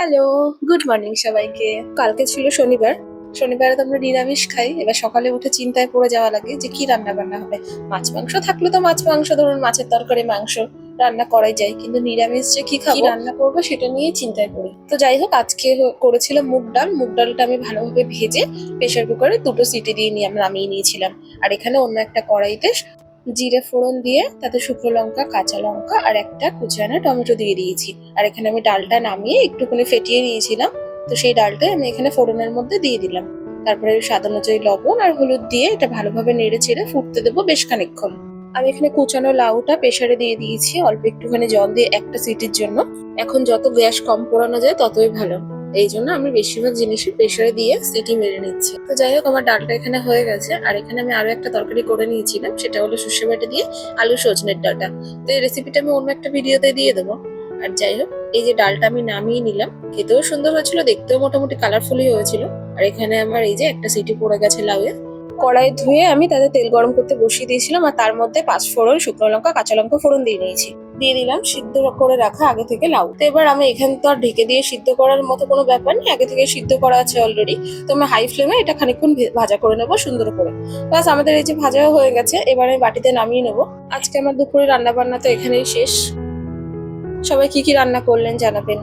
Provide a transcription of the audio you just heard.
Hello, good morning সবাইকে। কালকে ছিল শনিবার। শনিবারে তো আমরা নিরামিষ খাই। এবার সকালে উঠে চিন্তায় পড়ে যাওয়া লাগে যে কি রান্না বান্না হবে। মাছ মাংস থাকলে তো মাছ মাংস, ধরুন মাছের তরকারি, মাংস রান্না করাই যায়, কিন্তু নিরামিষ যে কি খাবো, কি রান্না করবো সেটা নিয়ে চিন্তায় পড়ি। তো যাই হোক, আজকে করেছিলাম মুগ ডাল। মুগ ডালটা আমি ভালোভাবে ভেজে প্রেসার কুকারে 2টো সিটি দিয়ে নিয়ে আমি নামিয়ে নিয়েছিলাম। আর এখানে অন্য একটা কড়াইতে জিরে ফোড়ন দিয়ে তাতে শুকনো লঙ্কা, কাঁচা লঙ্কা আর একটা কুচানো টমেটো দিয়ে দিয়েছি। আর এখানে আমি ডালটা নামিয়ে একটুখানি ফেটিয়ে নিয়েছিলাম। তো সেই ডালটাই আমি এখানে ফোড়নের মধ্যে দিয়ে দিলাম। তারপরে স্বাদ অনুযায়ী লবণ আর হলুদ দিয়ে এটা ভালোভাবে নেড়ে চেড়ে ফুটতে দেবো বেশ খানিকক্ষণ। আমি এখানে কুচানো লাউটা প্রেসারে দিয়ে দিয়েছি অল্প একটুখানি জল দিয়ে একটা সিটির জন্য। এখন যত গ্যাস কম পোড়ানো যায় ততই ভালো। এই জন্য আমি বেশিরভাগ জিনিসই প্রেসারে দিয়ে সিটি মেরে নিচ্ছি। তো যাই হোক, আমার ডালটা এখানে হয়ে গেছে। আর এখানে আমি আরো একটা তরকারি করে নিয়েছিলাম, সেটা হলো সর্ষে বাটা দিয়ে আলু সজনের ডাঁটা। তো এই রেসিপিটা আমি অন্য একটা ভিডিওতে দিয়ে দেবো। আর যাই হোক, এই যে ডালটা আমি নামিয়ে নিলাম, খেতেও সুন্দর হয়েছিল, দেখতেও মোটামুটি কালারফুলই হয়েছিল। আর এখানে আমার এই যে একটা সিটি পড়ে গেছে লাউয়ে। কড়াই ধুয়ে আমি তাতে তেল গরম করতে বসিয়ে দিয়েছিলাম, আর তার মধ্যে 5 ফোড়ন, শুকনো লঙ্কা, কাঁচা লঙ্কা ফোড়ন দিয়ে নিয়েছি। দিয়ে দিলাম সিদ্ধ করে রাখা আগে থেকে লাউ। তো এবার আমি এখানে তো আর ঢেকে দিয়ে সিদ্ধ করার মতো কোনো ব্যাপার নেই, আগে থেকে সিদ্ধ করা আছে অলরেডি। তো আমি হাই ফ্লেমে এটা খানিকক্ষণ ভাজা করে নেবো সুন্দর করে। বাস, আমাদের এই যে ভাজাও হয়ে গেছে, এবার আমি বাটিতে নামিয়ে নেবো। আজকে আমার দুপুরে রান্না বান্না তো এখানেই শেষ। সবাই কি কি রান্না করলেন জানাবেন।